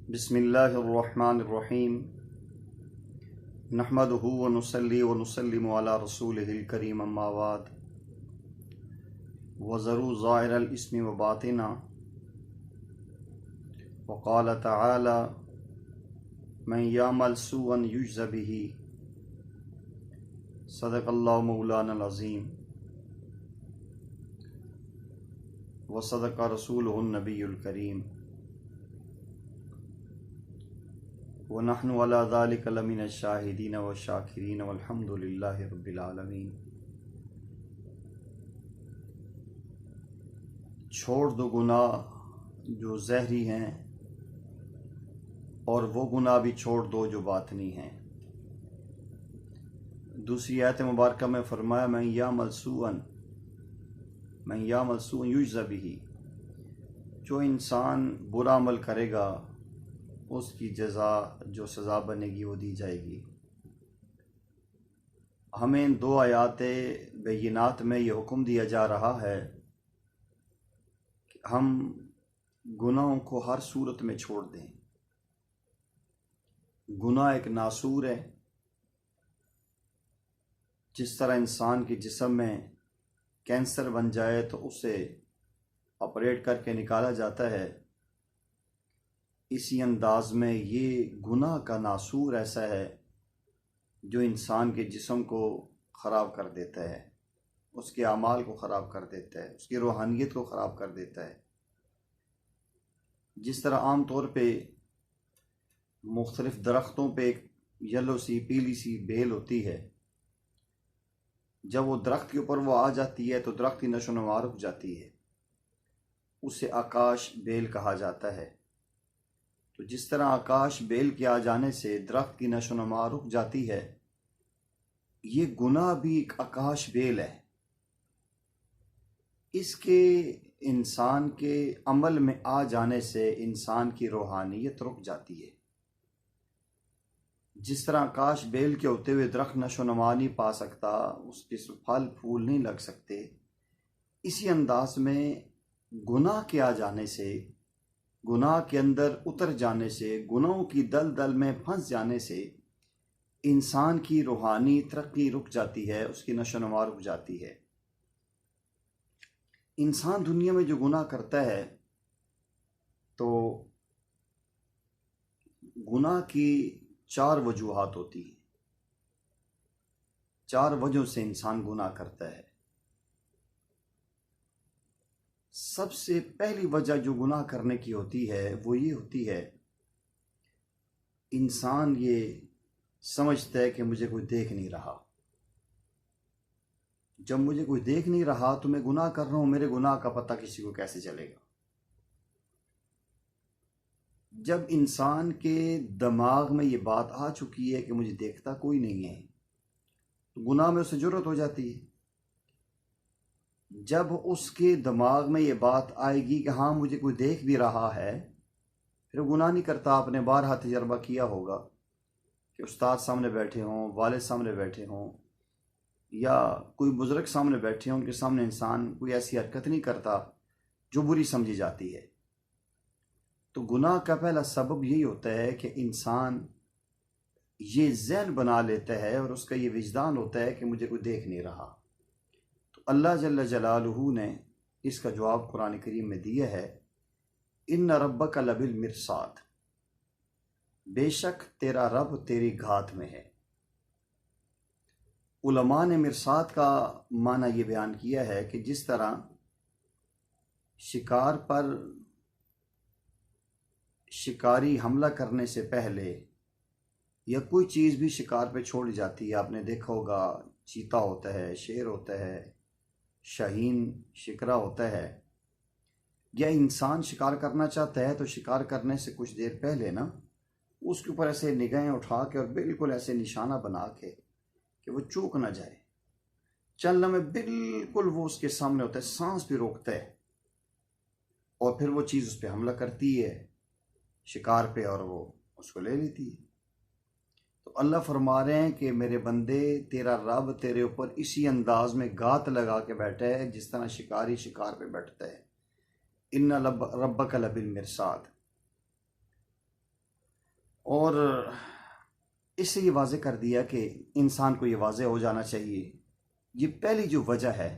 बिस्मिल्लाहिर्रहमानिर्रहीम नहमदुहु व नुसल्ली व नुसल्लिमु अला रसूलिहिल करीम अम्मा बाद व ज़रू ज़ाहिरल इस्मि व बातिना व क़ाल तआला मन यामल सुअन युज्ज़ बिही सदक़ल्लाहु मौलाना अज़ीम व सदक़ रसूलुहुन नबियुल करीम व नहनु अला ज़ालिका लमिन शाहिदीन व शाकिरीन वल्हम्दुलिल्लाहि रब्बिल आलमीन। छोड़ दो गुनाह जो ज़हरी हैं और वो गुनाह भी छोड़ दो जो बातनी हैं। दूसरी आयत मुबारक में फरमाया मन यामल सुअन युज्ज़ बिही, जो इंसान बुरा अमल करेगा उसकी जज़ा जो सज़ा बनेगी वो दी जाएगी। हमें दो आयात बैयिनात में ये हुक्म दिया जा रहा है कि हम गुनाहों को हर सूरत में छोड़ दें। गुनाह एक नासूर है। जिस तरह इंसान के जिस्म में कैंसर बन जाए तो उसे ऑपरेट करके निकाला जाता है, इसी अंदाज में ये गुनाह का नासूर ऐसा है जो इंसान के जिस्म को ख़राब कर देता है, उसके अमाल को ख़राब कर देता है, उसकी रूहानियत को ख़राब कर देता है। जिस तरह आम तौर पे मुख्तलिफ़ दरख्तों पे एक येलो सी पीली सी बेल होती है, जब वो दरख्त के ऊपर वो आ जाती है तो दरख्त की नशो नुमा रुक जाती है, उसे आकाश बेल कहा जाता है। तो जिस तरह आकाश बेल के आ जाने से दरख्त की नशो नुमा रुक जाती है, ये गुनाह भी एक आकाश बेल है। इसके इंसान के अमल में आ जाने से इंसान की रूहानियत रुक जाती है। जिस तरह आकाश बेल के होते हुए दरख्त नशो नुमा नहीं पा सकता, उसके फल फूल नहीं लग सकते, इसी अंदाज में गुनाह के आ जाने से, गुनाह के अंदर उतर जाने से, गुनाहों की दलदल में फंस जाने से इंसान की रूहानी तरक्की रुक जाती है, उसकी नशो नुमा रुक जाती है। इंसान दुनिया में जो गुनाह करता है तो गुनाह की चार वजूहात होती हैं। चार वजहों से इंसान गुनाह करता है। सबसे पहली वजह जो गुनाह करने की होती है वो ये होती है, इंसान ये समझता है कि मुझे कोई देख नहीं रहा। जब मुझे कोई देख नहीं रहा तो मैं गुनाह कर रहा हूं, मेरे गुनाह का पता किसी को कैसे चलेगा। जब इंसान के दिमाग में ये बात आ चुकी है कि मुझे देखता कोई नहीं है, तो गुनाह में उसे जुर्रत हो जाती है। जब उसके दिमाग में ये बात आएगी कि हाँ मुझे कोई देख भी रहा है, फिर वो गुनाह नहीं करता। आपने बारहा तजर्बा किया होगा कि उस्ताद सामने बैठे हों, वालिद सामने बैठे हों या कोई बुज़ुर्ग सामने बैठे हों, उनके सामने इंसान कोई ऐसी हरकत नहीं करता जो बुरी समझी जाती है। तो गुनाह का पहला सबब यही होता है कि इंसान ये ज़हन बना लेता है और उसका ये विजदान होता है कि मुझे कोई देख नहीं रहा। तो अल्लाह जल्ल जलालुहू ने इसका जवाब कुरान करीम में दिया है, इन्ना रब्बका लबिल मिरसाद, बेशक तेरा रब तेरी घात में है। उलमा ने मिरसाद का माना ये बयान किया है कि जिस तरह शिकार पर शिकारी हमला करने से पहले या कोई चीज़ भी शिकार पे छोड़ी जाती है, आपने देखा होगा चीता होता है, शेर होता है, शाहीन शिकरा होता है, या इंसान शिकार करना चाहता है तो शिकार करने से कुछ देर पहले ना उसके ऊपर ऐसे निगाहें उठा के और बिल्कुल ऐसे निशाना बना के कि वो चूक ना जाए। चलने में बिल्कुल वो उसके सामने होता है, सांस भी रोकता है और फिर वो चीज़ उस पर हमला करती है शिकार पे और वो उसको ले लेती है। तो अल्लाह फरमा रहे हैं कि मेरे बंदे, तेरा रब तेरे ऊपर इसी अंदाज में गात लगा के बैठा है जिस तरह शिकारी शिकार पे बैठता है। इन्ना रब्बका लबिल मिरसाद। और इससे ये वाज़े कर दिया कि इंसान को ये वाज़े हो जाना चाहिए, ये पहली जो वजह है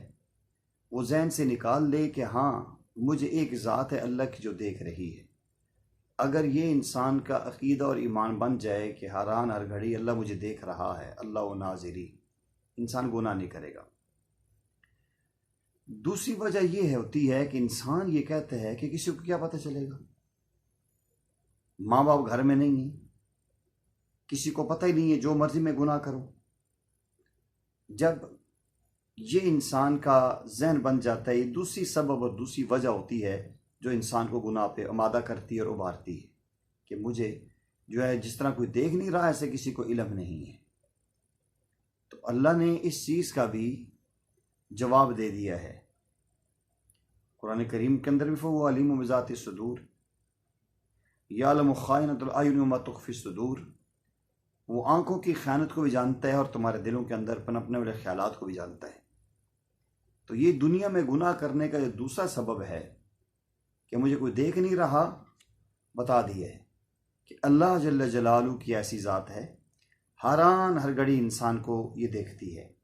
वो जहन से निकाल ले कि हाँ, मुझे एक ज़ात है अल्लाह की जो देख रही है। अगर ये इंसान का अकीदा और ईमान बन जाए कि हर आन हर घड़ी अल्लाह मुझे देख रहा है, अल्लाह व नाज़िरी, इंसान गुनाह नहीं करेगा। दूसरी वजह यह होती है कि इंसान ये कहते हैं कि किसी को क्या पता चलेगा, माँ बाप घर में नहीं है, किसी को पता ही नहीं है, जो मर्जी मैं गुनाह करूं। जब ये इंसान का जहन बन जाता है, ये दूसरी सबब और दूसरी वजह होती है जो इंसान को गुनाह पे आमादा करती है और उभारती है कि मुझे जो है जिस तरह कोई देख नहीं रहा ऐसे किसी को इल्म नहीं है। तो अल्लाह ने इस चीज़ का भी जवाब दे दिया है कुरान करीम के अंदर भी, फ़हुव अलीम बिज़ाति सुदूर यालमु खाइनतुल अयुन व मा तुख़फ़ी सुदूर, वो आंखों की ख़यानत को भी जानता है और तुम्हारे दिलों के अंदर पनपने वाले ख्यालात को भी जानता है। तो ये दुनिया में गुनाह करने का जो दूसरा सबब है कि मुझे कोई देख नहीं रहा, बता दिया है कि अल्लाह जल्ल जलालू की ऐसी ज़ात है, हर आन हर घड़ी इंसान को ये देखती है।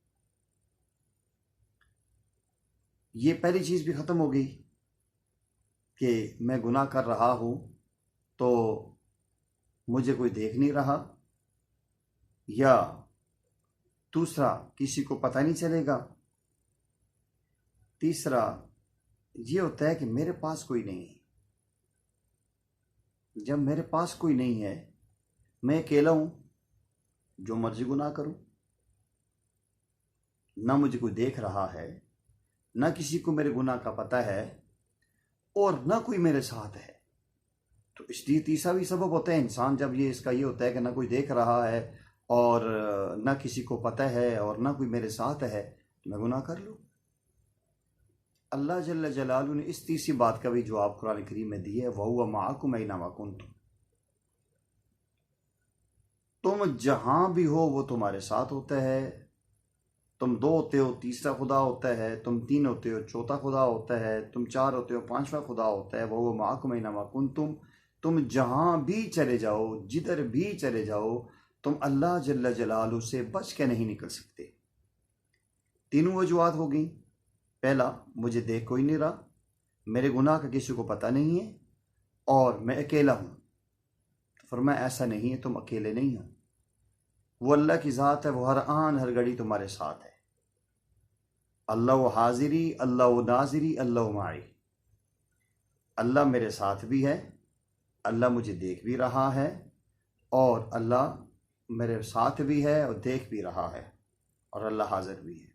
ये पहली चीज़ भी ख़त्म हो गई कि मैं गुनाह कर रहा हूँ तो मुझे कोई देख नहीं रहा, या दूसरा किसी को पता नहीं चलेगा। तीसरा ये होता है कि मेरे पास कोई नहीं है। जब मेरे पास कोई नहीं है, मैं अकेला हूँ, जो मर्जी गुनाह करूँ, ना मुझे कोई देख रहा है, ना किसी को मेरे गुनाह का पता है और ना कोई मेरे साथ है। तो इसलिए तीसरा भी सबब होता है इंसान जब ये इसका ये होता है कि ना कोई देख रहा है और ना किसी को पता है और ना कोई मेरे साथ है, तो मैं गुनाह कर लूँ। अल्लाह जल्ल जलालू ने इस तीसरी बात का भी जवाब कुरान करीम में दिया है, वहुव माअकुम ऐनमा कुंतुम, तुम जहां भी हो वो तुम्हारे साथ होता है। तुम दो होते हो, तीसरा खुदा होता है, तुम तीन होते हो, चौथा खुदा होता है, तुम चार होते हो, पांचवा खुदा होता है। वहुव माअकुम ऐनमा कुंतुम, तुम जहां भी चले जाओ, जिधर भी चले जाओ, तुम अल्लाह जल्ल जलालू से बच के नहीं निकल सकते। तीनों वजूहात हो गई। पहला, मुझे देख कोई नहीं रहा, मेरे गुनाह का किसी को पता नहीं है और मैं अकेला हूँ। तो फरमाया ऐसा नहीं है, तुम अकेले नहीं हो, वो अल्लाह की ज़ात है, वो हर आन हर घड़ी तुम्हारे साथ है। अल्लाह हाजिरी, अल्लाह नाजिरी, अल्लाह माई, अल्लाह मेरे साथ भी है, अल्लाह मुझे देख भी रहा है और अल्लाह मेरे साथ भी है और देख भी रहा है और अल्लाह हाजिर भी है।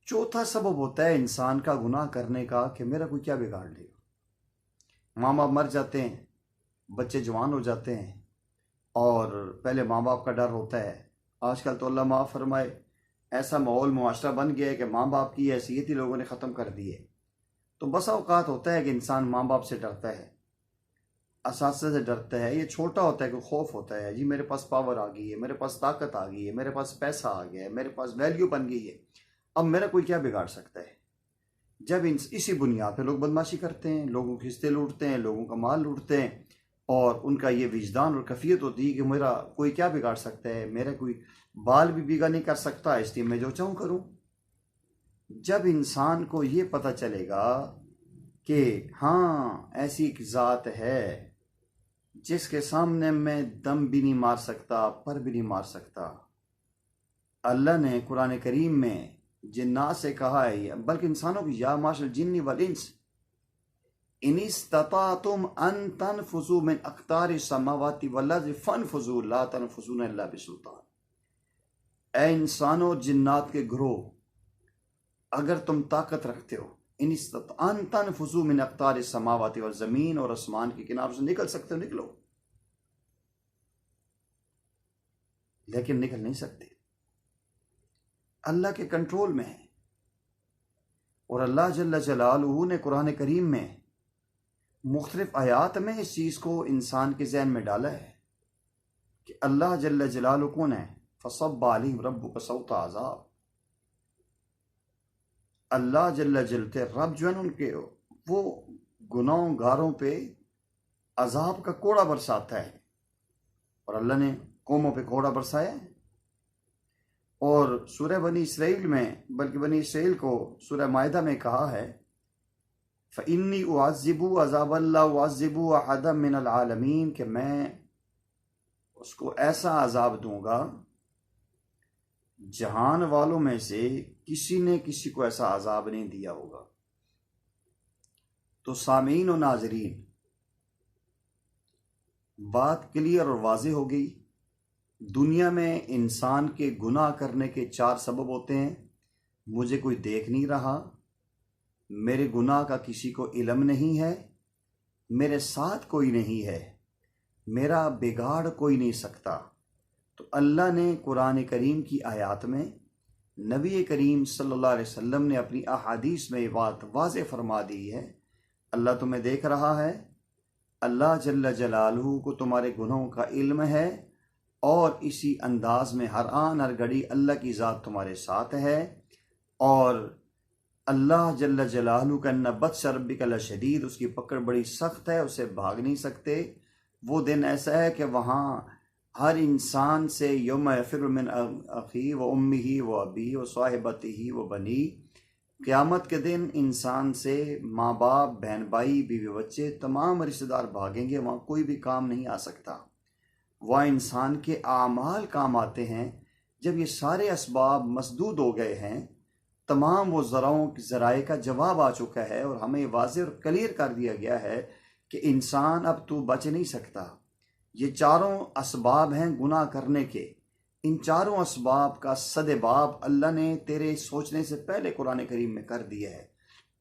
चौथा सबब होता है इंसान का गुनाह करने का कि मेरा कोई क्या बिगाड़ लेगा। माँ बाप मर जाते हैं, बच्चे जवान हो जाते हैं और पहले माँ बाप का डर होता है। आजकल तो अल्लाह माफ़ फरमाए ऐसा माहौल मुआशरा बन गया है कि माँ बाप की हैसियत ही लोगों ने ख़त्म कर दी है। तो बस औकात होता है कि इंसान माँ बाप से डरता है, असासे से डरता है। ये छोटा होता है कि खौफ होता है, जी मेरे पास पावर आ गई है, मेरे पास ताकत आ गई है, मेरे पास पैसा आ गया है, मेरे पास वैल्यू बन गई है, अब मेरा कोई क्या बिगाड़ सकता है। जब इसी बुनियाद पे लोग बदमाशी करते हैं, लोगों के हिस्से लूटते हैं, लोगों का माल लूटते हैं और उनका ये विजदान और कफ़ियत होती है कि मेरा कोई क्या बिगाड़ सकता है, मेरा कोई बाल भी बिगा नहीं कर सकता, इसलिए मैं जो चाहूँ करूँ। जब इंसान को ये पता चलेगा कि हाँ ऐसी एक ज़ात है जिसके सामने मैं दम भी नहीं मार सकता, पर भी नहीं मार सकता। अल्लाह ने कुरान करीम में जिन्नात से कहा है, बल्कि इंसानों की, या माशर जिन्नी वल इंस इन इस्तताअतुम अन तनफुजू मिन अक़तारि समावाति वल अर्ज़ि फनफुजू ला तनफुजूना इल्ला बिसुल्तान। ए इंसानों और जिन्नात के ग्रोह, अगर तुम ताकत रखते हो, इन अन तनफुजू मिन अक़तारि समावाति वल, ज़मीन और आसमान के किनारों से निकल सकते हो निकलो, लेकिन निकल नहीं सकते, अल्लाह के कंट्रोल में है। और अल्लाह जल्ल जलालुहू ने कुरान करीम में मुख्तलिफ आयात में इस चीज़ को इंसान के जहन में डाला है कि अल्लाह जल्ल जलालुहू कौन है। फसब्ब अलैहिम रब्बुका सौता अज़ाब, अल्लाह जल्ल जलते रब जो है उनके वो गुनाहगारों पे अजाब का कोड़ा बरसाता है। और अल्लाह ने कौमों पे कोहरा बरसाया है। और सूरह बनी इसराइल में, बल्कि बनी इसराइल को सूरह मायदा में कहा है, फ़इन्नी उअज़्ज़िबु अज़ाबन ला उअज़्ज़िबु अहदम मिनल आलमीन, कि मैं उसको ऐसा अजाब दूंगा जहान वालों में से किसी ने किसी को ऐसा अजाब नहीं दिया होगा। तो सामीन और नाजरीन, बात क्लियर और वाज़ेह हो गई। दुनिया में इंसान के गुनाह करने के 4 सबब होते हैं। मुझे कोई देख नहीं रहा, मेरे गुनाह का किसी को इल्म नहीं है, मेरे साथ कोई नहीं है, मेरा बिगाड़ कोई नहीं सकता। तो अल्लाह ने कुरान करीम की आयत में, नबी करीम सल्लल्लाहु अलैहि वसल्लम ने अपनी अहादीस में ये बात वाज़ेह फरमा दी है। अल्लाह तुम्हें देख रहा है, अल्लाह जल्ल जलालहू को तुम्हारे गुनाहों का इल्म है, और इसी अंदाज में हर आन हर घड़ी अल्लाह की ज़ात तुम्हारे साथ है। और अल्लाह जल्ल जलालहू का नब्बत रब्बिका लशदीद, उसकी पकड़ बड़ी सख्त है, उसे भाग नहीं सकते। वो दिन ऐसा है कि वहाँ हर इंसान से यौम यफ़िरु मिन अख़ी व उम्मिही व अबी व साहिबतिही व बनी, क़यामत के दिन इंसान से माँ बाप, बहन भाई, बीवी बच्चे, तमाम रिश्तेदार भागेंगे, वहाँ कोई भी काम नहीं आ सकता। वह इंसान के आमाल काम आते हैं। जब ये सारे असबाब मसदूद हो गए हैं, तमाम वो ज़राए का जवाब आ चुका है और हमें वाज़ेह और क्लियर कर दिया गया है कि इंसान अब तू बच नहीं सकता। ये चारों असबाब हैं गुनाह करने के। इन चारों असबाब का सदेबाब अल्लाह ने तेरे सोचने से पहले कुरान करीम में कर दिया है।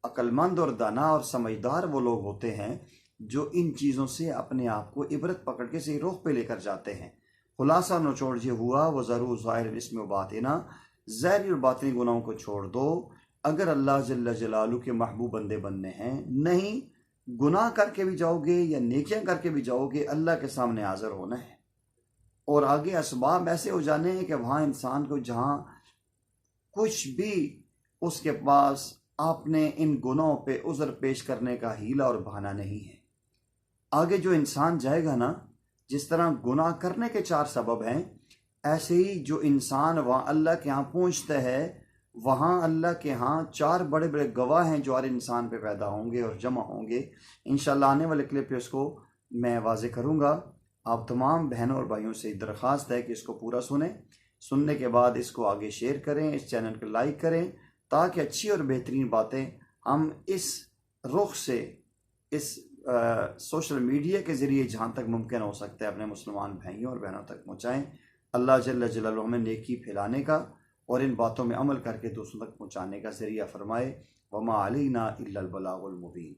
अक्लमंद और दाना और समझदार वो लोग होते हैं जो इन चीज़ों से अपने आप को इबरत पकड़ के सही रुख पे लेकर जाते हैं। खुलासा निचोड़ ये हुआ, वो ज़रूर ज़ाहिर इसमें बातिना, ज़ाहिरी और बातिनी गुनाहों को छोड़ दो अगर अल्लाह जल्ल जलालू के महबूब बंदे बनने हैं। नहीं, गुनाह करके भी जाओगे या नेकियां करके भी जाओगे, अल्लाह के सामने हाजिर होना है। और आगे असबाब ऐसे हो जाने हैं कि वहाँ इंसान को जहाँ कुछ भी उसके पास आपने इन गुनाहों पे उज़र पेश करने का हीला और बहाना नहीं है। आगे जो इंसान जाएगा ना, जिस तरह गुनाह करने के 4 सबब हैं, ऐसे ही जो इंसान वहाँ अल्लाह के यहाँ पहुँचता है, वहाँ अल्लाह के यहाँ 4 बड़े बड़े गवाह हैं जो हर इंसान पे पैदा होंगे और जमा होंगे। इंशाअल्लाह आने वाले क्लिप पे इसको मैं वाज़ेह करूँगा। आप तमाम बहनों और भाइयों से दरख्वास्त है कि इसको पूरा सुने। सुनने के बाद इसको आगे शेयर करें, इस चैनल को लाइक करें, ताकि अच्छी और बेहतरीन बातें हम इस रुख से, इस सोशल मीडिया के ज़रिए जहाँ तक मुमकिन हो सकता है अपने मुसलमान भाइयों और बहनों तक पहुँचाएँ। अल्लाह जल्ल जलालहू हमें नेकी फैलाने का और इन बातों में अमल करके दूसरों तक पहुँचाने का ज़रिया फरमाए। वमा अलैना इल्लल बलागुल मुबीन।